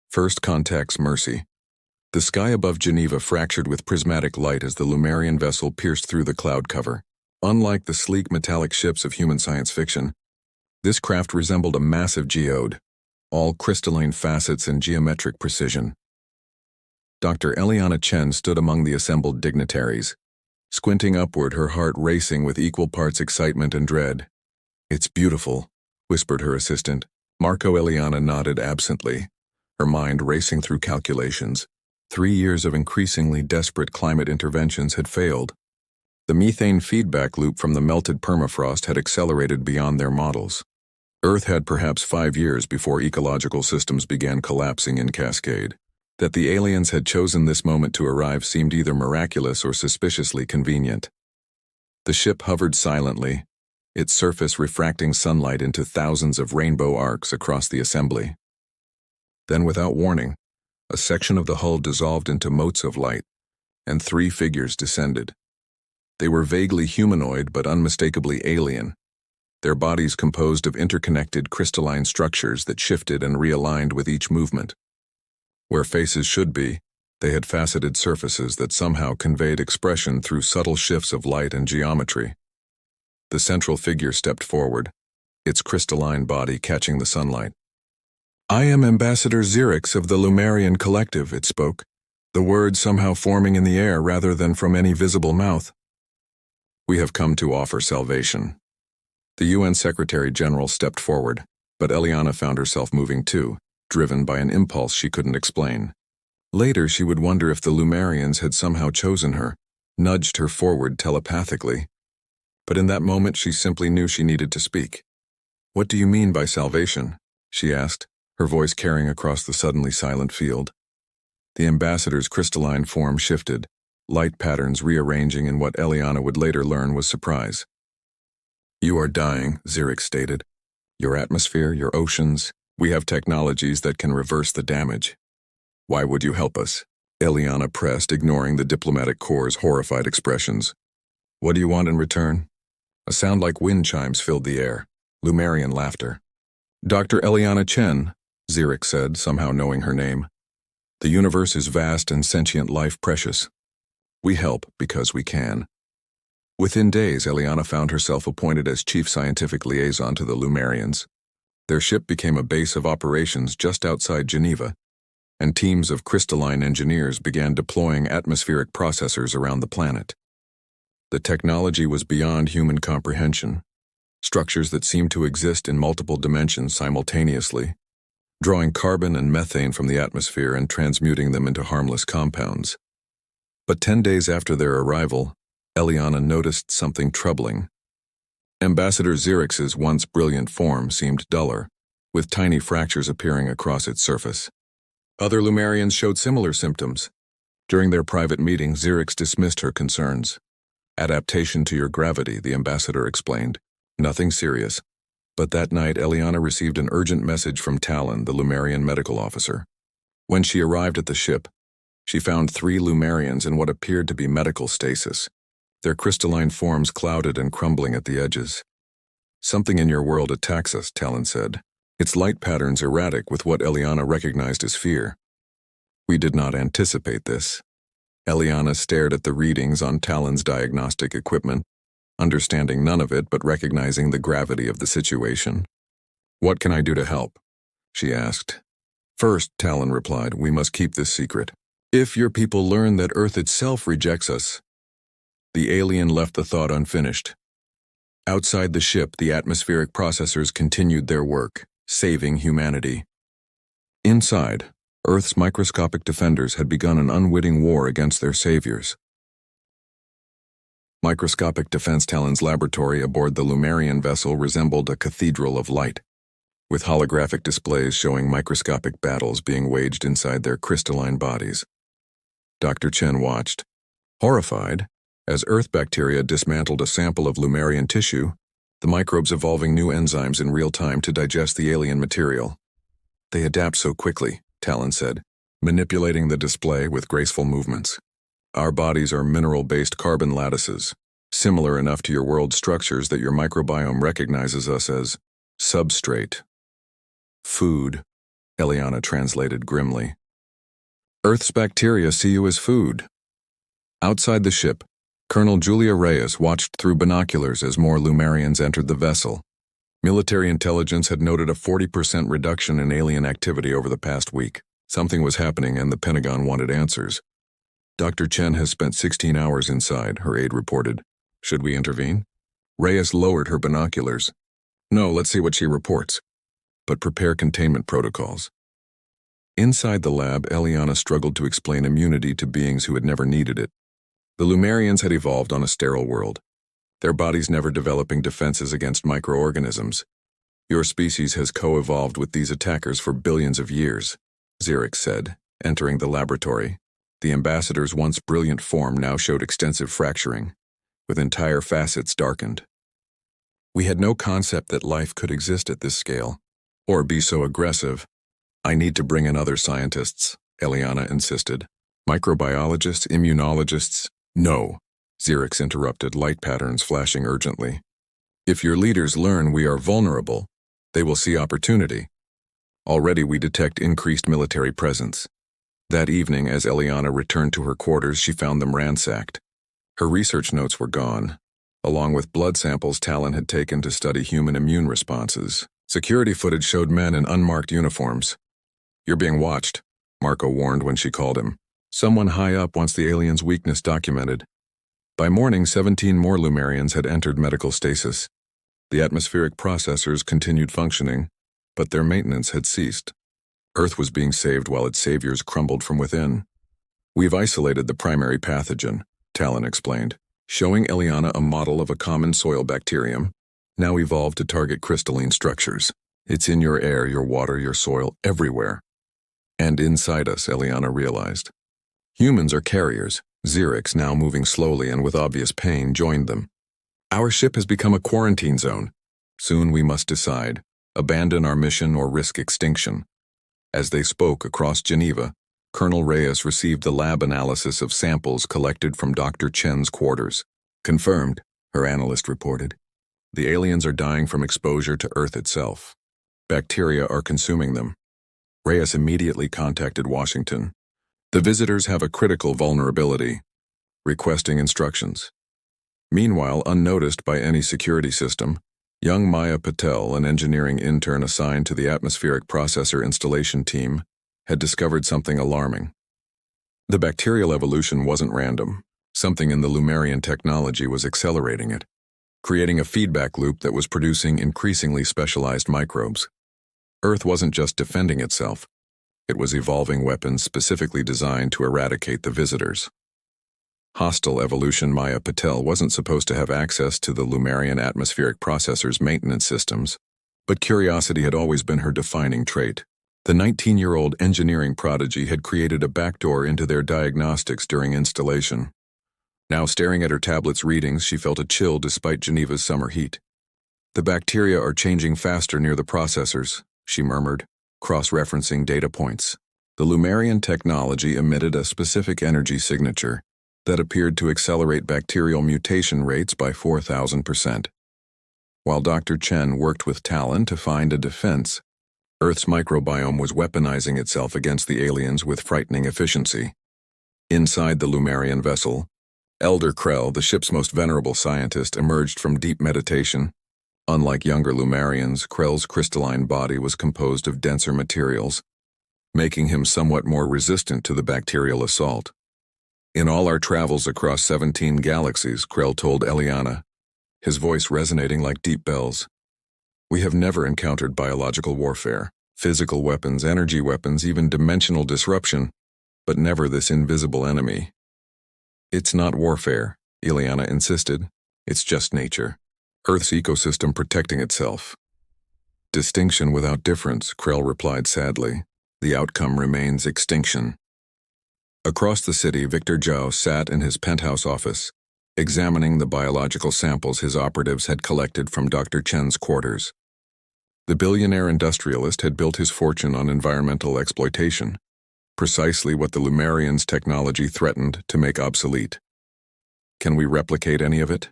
First contact's mercy. The sky above Geneva fractured with prismatic light as the Lumerian vessel pierced through the cloud cover. Unlike the sleek metallic ships of human science fiction, this craft resembled a massive geode, all crystalline facets and geometric precision. Dr. Eliana Chen stood among the assembled dignitaries, squinting upward, her heart racing with equal parts excitement and dread. "It's beautiful," whispered her assistant. Marco Eliana nodded absently, her mind racing through calculations. 3 years of increasingly desperate climate interventions had failed. The methane feedback loop from the melted permafrost had accelerated beyond their models. Earth had perhaps 5 years before ecological systems began collapsing in cascade. That the aliens had chosen this moment to arrive seemed either miraculous or suspiciously convenient. The ship hovered silently, its surface refracting sunlight into thousands of rainbow arcs across the assembly. Then, without warning, a section of the hull dissolved into motes of light, and 3 figures descended. They were vaguely humanoid but unmistakably alien, their bodies composed of interconnected crystalline structures that shifted and realigned with each movement. Where faces should be, they had faceted surfaces that somehow conveyed expression through subtle shifts of light and geometry. The central figure stepped forward, its crystalline body catching the sunlight. "I am Ambassador Xerix of the Lumerian Collective," it spoke, the words somehow forming in the air rather than from any visible mouth. "We have come to offer salvation." The UN Secretary General stepped forward, but Eliana found herself moving too, driven by an impulse she couldn't explain. Later she would wonder if the Lumerians had somehow chosen her, nudged her forward telepathically. But in that moment she simply knew she needed to speak. "What do you mean by salvation?" she asked, her voice carrying across the suddenly silent field. The ambassador's crystalline form shifted, light patterns rearranging in what Eliana would later learn was surprise. "You are dying," Xerix stated. "Your atmosphere, your oceans, we have technologies that can reverse the damage. Why would you help us?" Eliana pressed, ignoring the diplomatic corps' horrified expressions. "What do you want in return?" A sound like wind chimes filled the air, Lumerian laughter. "Dr. Eliana Chen," Xerix said, somehow knowing her name. "The universe is vast and sentient life precious. We help because we can." Within days, Eliana found herself appointed as chief scientific liaison to the Lumerians. Their ship became a base of operations just outside Geneva, and teams of crystalline engineers began deploying atmospheric processors around the planet. The technology was beyond human comprehension, structures that seemed to exist in multiple dimensions simultaneously, drawing carbon and methane from the atmosphere and transmuting them into harmless compounds. But 10 days after their arrival, Eliana noticed something troubling. Ambassador Xerix's once brilliant form seemed duller, with tiny fractures appearing across its surface. Other Lumerians showed similar symptoms. During their private meeting, Xerix dismissed her concerns. "Adaptation to your gravity," the ambassador explained. "Nothing serious." But that night, Eliana received an urgent message from Talon, the Lumerian medical officer. When she arrived at the ship, she found 3 Lumerians in what appeared to be medical stasis, their crystalline forms clouded and crumbling at the edges. "Something in your world attacks us," Talon said, its light patterns erratic with what Eliana recognized as fear. "We did not anticipate this." Eliana stared at the readings on Talon's diagnostic equipment, understanding none of it but recognizing the gravity of the situation. "What can I do to help?" she asked. "First," Talon replied, "we must keep this secret. If your people learn that Earth itself rejects us—" The alien left the thought unfinished. Outside the ship, the atmospheric processors continued their work, saving humanity. Inside, Earth's microscopic defenders had begun an unwitting war against their saviors. Microscopic defense Talon's laboratory aboard the Lumerian vessel resembled a cathedral of light, with holographic displays showing microscopic battles being waged inside their crystalline bodies. Dr. Chen watched, horrified, as Earth bacteria dismantled a sample of Lumerian tissue, the microbes evolving new enzymes in real time to digest the alien material. "They adapt so quickly," Talon said, manipulating the display with graceful movements. "Our bodies are mineral-based carbon lattices, similar enough to your world's structures that your microbiome recognizes us as substrate. Food." Eliana translated grimly. Earth's bacteria see you as food. Outside the ship, Colonel Julia Reyes watched through binoculars as more Lumerians entered the vessel. Military intelligence had noted a 40% reduction in alien activity over the past week. Something was happening and the Pentagon wanted answers. Dr. Chen has spent 16 hours inside, her aide reported. Should we intervene? Reyes lowered her binoculars. No, let's see what she reports. But prepare containment protocols. Inside the lab, Eliana struggled to explain immunity to beings who had never needed it. The Lumerians had evolved on a sterile world, their bodies never developing defenses against microorganisms. Your species has co-evolved with these attackers for billions of years, Xerix said, entering the laboratory. The ambassador's once brilliant form now showed extensive fracturing, with entire facets darkened. We had no concept that life could exist at this scale, or be so aggressive. I need to bring in other scientists, Eliana insisted. Microbiologists, immunologists? No, Xerix interrupted, light patterns flashing urgently. If your leaders learn we are vulnerable, they will see opportunity. Already we detect increased military presence. That evening, as Eliana returned to her quarters, she found them ransacked. Her research notes were gone, along with blood samples Talon had taken to study human immune responses. Security footage showed men in unmarked uniforms. You're being watched, Marco warned when she called him. Someone high up wants the alien's weakness documented. By morning, 17 more Lumerians had entered medical stasis. The atmospheric processors continued functioning, but their maintenance had ceased. Earth was being saved while its saviors crumbled from within. We've isolated the primary pathogen, Talon explained, showing Eliana a model of a common soil bacterium, now evolved to target crystalline structures. It's in your air, your water, your soil, everywhere. And inside us, Eliana realized. Humans are carriers. Xerix, now moving slowly and with obvious pain, joined them. Our ship has become a quarantine zone. Soon we must decide, abandon our mission or risk extinction. As they spoke across Geneva, Colonel Reyes received the lab analysis of samples collected from Dr. Chen's quarters. Confirmed, her analyst reported. The aliens are dying from exposure to Earth itself. Bacteria are consuming them. Reyes immediately contacted Washington. The visitors have a critical vulnerability, requesting instructions. Meanwhile, unnoticed by any security system, young Maya Patel, an engineering intern assigned to the atmospheric processor installation team, had discovered something alarming. The bacterial evolution wasn't random. Something in the Lumerian technology was accelerating it, creating a feedback loop that was producing increasingly specialized microbes. Earth wasn't just defending itself. It was evolving weapons specifically designed to eradicate the visitors. Hostile evolution Maya Patel wasn't supposed to have access to the Lumerian atmospheric processor's maintenance systems, but curiosity had always been her defining trait. The 19-year-old engineering prodigy had created a backdoor into their diagnostics during installation. Now staring at her tablet's readings, she felt a chill despite Geneva's summer heat. The bacteria are changing faster near the processors, she murmured, cross-referencing data points. The Lumerian technology emitted a specific energy signature that appeared to accelerate bacterial mutation rates by 4,000%. While Dr. Chen worked with Talon to find a defense, Earth's microbiome was weaponizing itself against the aliens with frightening efficiency. Inside the Lumerian vessel, Elder Krell, the ship's most venerable scientist, emerged from deep meditation. Unlike younger Lumerians, Krell's crystalline body was composed of denser materials, making him somewhat more resistant to the bacterial assault. In all our travels across 17 galaxies, Krell told Eliana, his voice resonating like deep bells, we have never encountered biological warfare, physical weapons, energy weapons, even dimensional disruption, but never this invisible enemy. It's not warfare, Eliana insisted. It's just nature. Earth's ecosystem protecting itself. Distinction without difference, Krell replied sadly. The outcome remains extinction. Across the city, Victor Zhao sat in his penthouse office, examining the biological samples his operatives had collected from Dr. Chen's quarters. The billionaire industrialist had built his fortune on environmental exploitation, precisely what the Lumerians' technology threatened to make obsolete. Can we replicate any of it?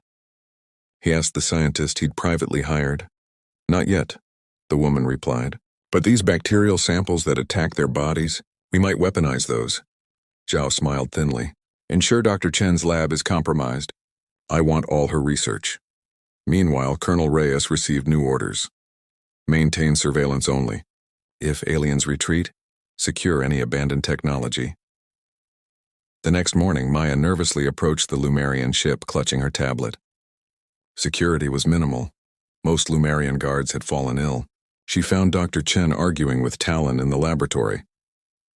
He asked the scientist he'd privately hired. Not yet, the woman replied. But these bacterial samples that attack their bodies, we might weaponize those. Zhao smiled thinly. Ensure Dr. Chen's lab is compromised. I want all her research. Meanwhile, Colonel Reyes received new orders. Maintain surveillance only. If aliens retreat, secure any abandoned technology. The next morning, Maya nervously approached the Lumerian ship, clutching her tablet. Security was minimal. Most Lumerian guards had fallen ill. She found Dr. Chen arguing with Talon in the laboratory.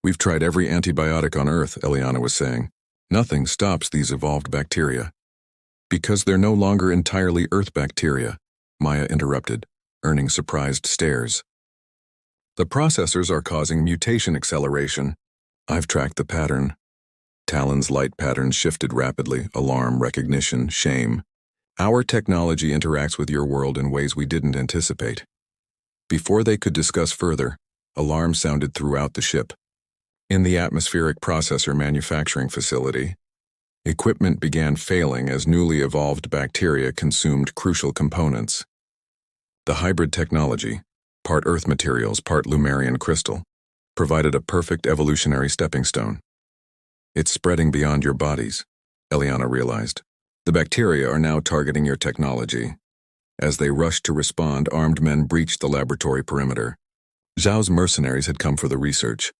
We've tried every antibiotic on Earth, Eliana was saying. Nothing stops these evolved bacteria. Because they're no longer entirely Earth bacteria, Maya interrupted, earning surprised stares. The processors are causing mutation acceleration. I've tracked the pattern. Talon's light patterns shifted rapidly, alarm, recognition, shame. Our technology interacts with your world in ways we didn't anticipate. Before they could discuss further, alarms sounded throughout the ship. In the atmospheric processor manufacturing facility, equipment began failing as newly evolved bacteria consumed crucial components. The hybrid technology, part Earth materials, part Lumerian crystal, provided a perfect evolutionary stepping stone. It's spreading beyond your bodies, Eliana realized. The bacteria are now targeting your technology. As they rushed to respond, armed men breached the laboratory perimeter. Zhao's mercenaries had come for the research.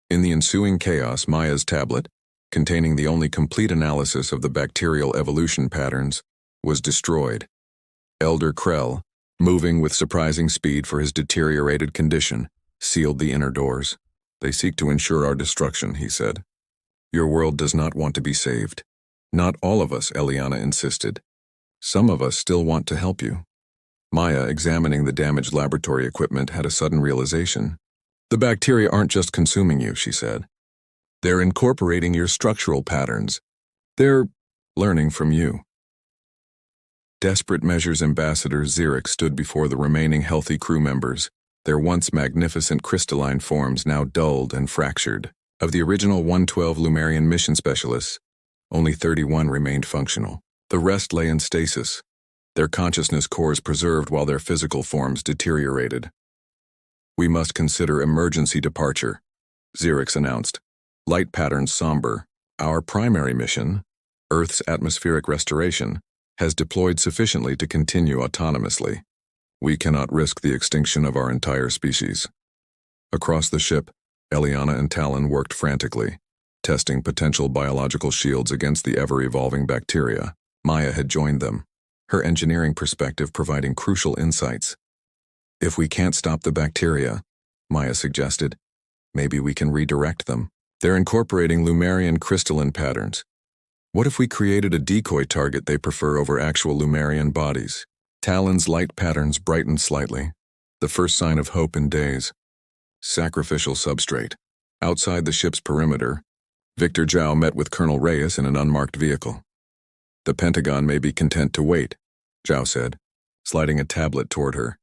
In the ensuing chaos, Maya's tablet, containing the only complete analysis of the bacterial evolution patterns, was destroyed. Elder Krell, moving with surprising speed for his deteriorated condition, sealed the inner doors. They seek to ensure our destruction, he said. Your world does not want to be saved. Not all of us, Eliana insisted. Some of us still want to help you. Maya, examining the damaged laboratory equipment, had a sudden realization. The bacteria aren't just consuming you, she said. They're incorporating your structural patterns. They're learning from you. Desperate Measures Ambassador Xerix stood before the remaining healthy crew members, their once magnificent crystalline forms now dulled and fractured. Of the original 112 Lumerian mission specialists, only 31 remained functional. The rest lay in stasis, their consciousness cores preserved while their physical forms deteriorated. We must consider emergency departure, Xerix announced. Light patterns somber. Our primary mission, Earth's atmospheric restoration, has deployed sufficiently to continue autonomously. We cannot risk the extinction of our entire species. Across the ship, Eliana and Talon worked frantically, testing potential biological shields against the ever-evolving bacteria. Maya had joined them, her engineering perspective providing crucial insights. If we can't stop the bacteria, Maya suggested, maybe we can redirect them. They're incorporating Lumerian crystalline patterns. What if we created a decoy target they prefer over actual Lumerian bodies? Talon's light patterns brightened slightly, the first sign of hope in days. Sacrificial substrate. Outside the ship's perimeter, Victor Zhao met with Colonel Reyes in an unmarked vehicle. The Pentagon may be content to wait, Zhao said, sliding a tablet toward her.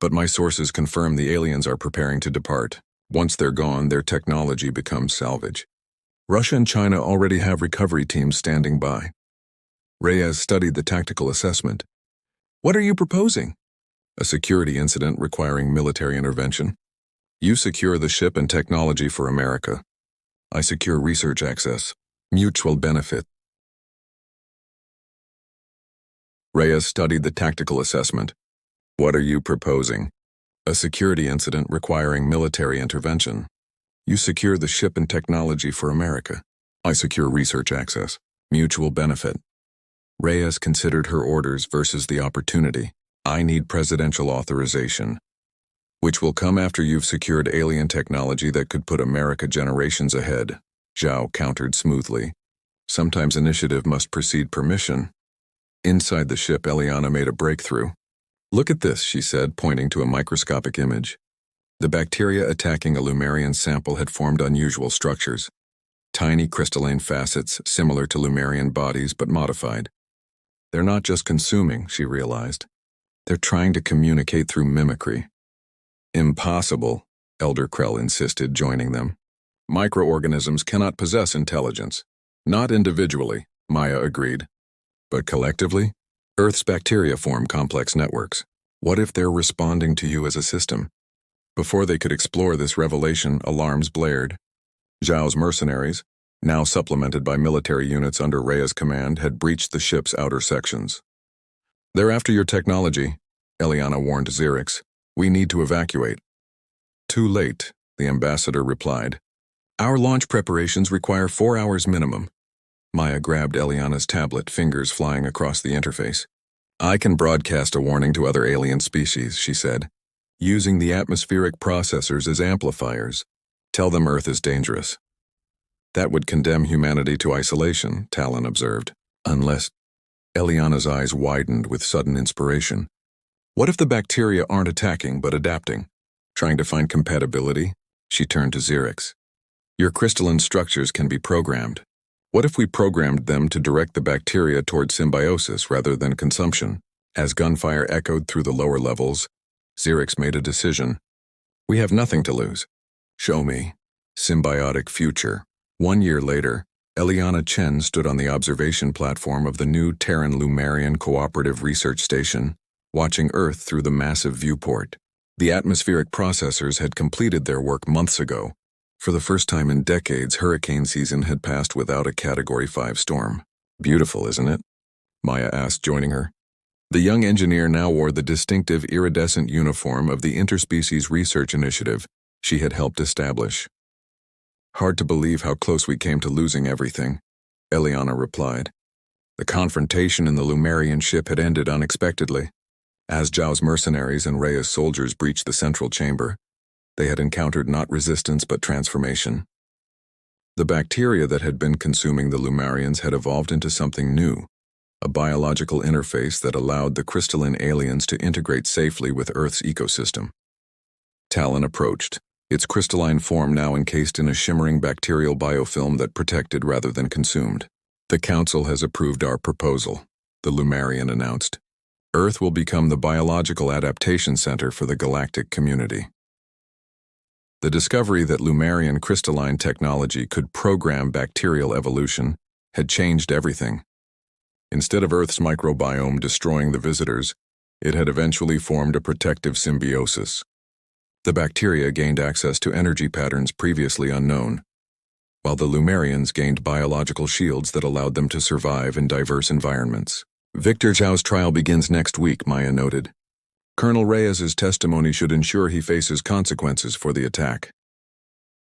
But my sources confirm the aliens are preparing to depart. Once they're gone, their technology becomes salvage. Russia and China already have recovery teams standing by. Reyes studied the tactical assessment. What are you proposing? A security incident requiring military intervention. You secure the ship and technology for America. I secure research access. Mutual benefit. Reyes studied the tactical assessment. What are you proposing? A security incident requiring military intervention. You secure the ship and technology for America. I secure research access. Mutual benefit. Reyes considered her orders versus the opportunity. I need presidential authorization, which will come after you've secured alien technology that could put America generations ahead, Zhao countered smoothly. Sometimes initiative must precede permission. Inside the ship, Eliana made a breakthrough. Look at this, she said, pointing to a microscopic image. The bacteria attacking a Lumerian sample had formed unusual structures. Tiny crystalline facets similar to Lumerian bodies but modified. They're not just consuming, she realized. They're trying to communicate through mimicry. Impossible, Elder Krell insisted, joining them. Microorganisms cannot possess intelligence. Not individually, Maya agreed. But collectively, Earth's bacteria form complex networks. What if they're responding to you as a system? Before they could explore this revelation, alarms blared. Zhao's mercenaries, now supplemented by military units under Rhea's command, had breached the ship's outer sections. "They're after your technology," Eliana warned Xerix. "We need to evacuate." "Too late," the ambassador replied. "Our launch preparations require 4 hours minimum." Maya grabbed Eliana's tablet, fingers flying across the interface. "I can broadcast a warning to other alien species," she said, "using the atmospheric processors as amplifiers. Tell them Earth is dangerous." "That would condemn humanity to isolation," Talon observed. "Unless—" Eliana's eyes widened with sudden inspiration. "What if the bacteria aren't attacking but adapting? Trying to find compatibility?" She turned to Xerix. "Your crystalline structures can be programmed. What if we programmed them to direct the bacteria toward symbiosis rather than consumption?" As gunfire echoed through the lower levels, Xerix made a decision. "We have nothing to lose. Show me." Symbiotic future. 1 year later, Eliana Chen stood on the observation platform of the new Terran-Lumarian Cooperative Research Station, watching Earth through the massive viewport. The atmospheric processors had completed their work months ago. For the first time in decades, hurricane season had passed without a Category 5 storm. "Beautiful, isn't it?" Maya asked, joining her. The young engineer now wore the distinctive iridescent uniform of the Interspecies Research Initiative she had helped establish. "Hard to believe how close we came to losing everything," Eliana replied. The confrontation in the Lumarian ship had ended unexpectedly. As Zhao's mercenaries and Rhea's soldiers breached the central chamber, they had encountered not resistance but transformation. The bacteria that had been consuming the Lumarians had evolved into something new, a biological interface that allowed the crystalline aliens to integrate safely with Earth's ecosystem. Talon approached, its crystalline form now encased in a shimmering bacterial biofilm that protected rather than consumed. "The Council has approved our proposal," the Lumarian announced. "Earth will become the biological adaptation center for the galactic community." The discovery that Lumarian crystalline technology could program bacterial evolution had changed everything. Instead of Earth's microbiome destroying the visitors, it had eventually formed a protective symbiosis. The bacteria gained access to energy patterns previously unknown, while the Lumarians gained biological shields that allowed them to survive in diverse environments. "Victor Zhao's trial begins next week," Maya noted. "Colonel Reyes's testimony should ensure he faces consequences for the attack."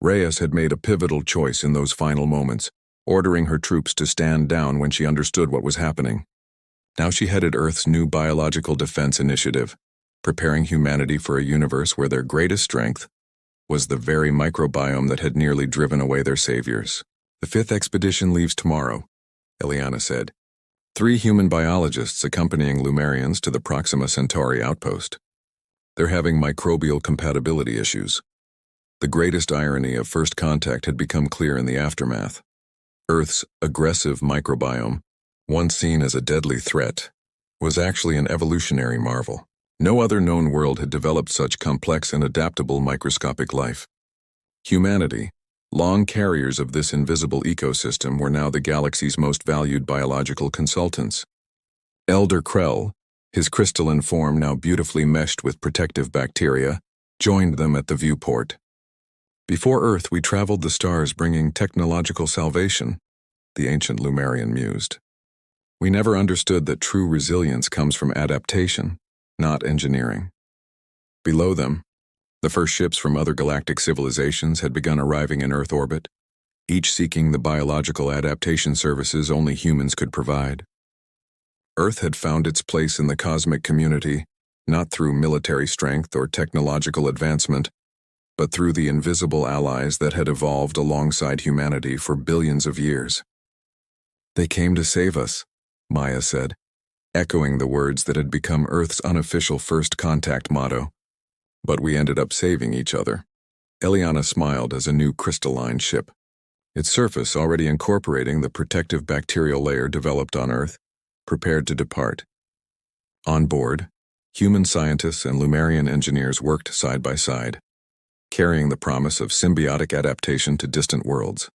Reyes had made a pivotal choice in those final moments, ordering her troops to stand down when she understood what was happening. Now she headed Earth's new biological defense initiative, preparing humanity for a universe where their greatest strength was the very microbiome that had nearly driven away their saviors. "The 5th expedition leaves tomorrow," Eliana said. 3 human biologists accompanying Lumarians to the Proxima Centauri outpost. "They're having microbial compatibility issues." The greatest irony of first contact had become clear in the aftermath. Earth's aggressive microbiome, once seen as a deadly threat, was actually an evolutionary marvel. No other known world had developed such complex and adaptable microscopic life. Humanity, long carriers of this invisible ecosystem, were now the galaxy's most valued biological consultants. Elder Krell, his crystalline form now beautifully meshed with protective bacteria, joined them at the viewport. "Before Earth, we traveled the stars bringing technological salvation," the ancient Lumarian mused. "We never understood that true resilience comes from adaptation, not engineering." Below them, the first ships from other galactic civilizations had begun arriving in Earth orbit, each seeking the biological adaptation services only humans could provide. Earth had found its place in the cosmic community, not through military strength or technological advancement, but through the invisible allies that had evolved alongside humanity for billions of years. "They came to save us," Maya said, echoing the words that had become Earth's unofficial first contact motto. "But we ended up saving each other." Eliana smiled as a new crystalline ship, its surface already incorporating the protective bacterial layer developed on Earth, prepared to depart. On board, human scientists and Lumarian engineers worked side by side, carrying the promise of symbiotic adaptation to distant worlds.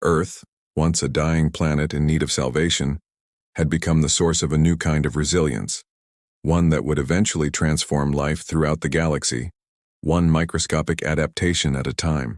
Earth, once a dying planet in need of salvation, had become the source of a new kind of resilience, one that would eventually transform life throughout the galaxy, one microscopic adaptation at a time.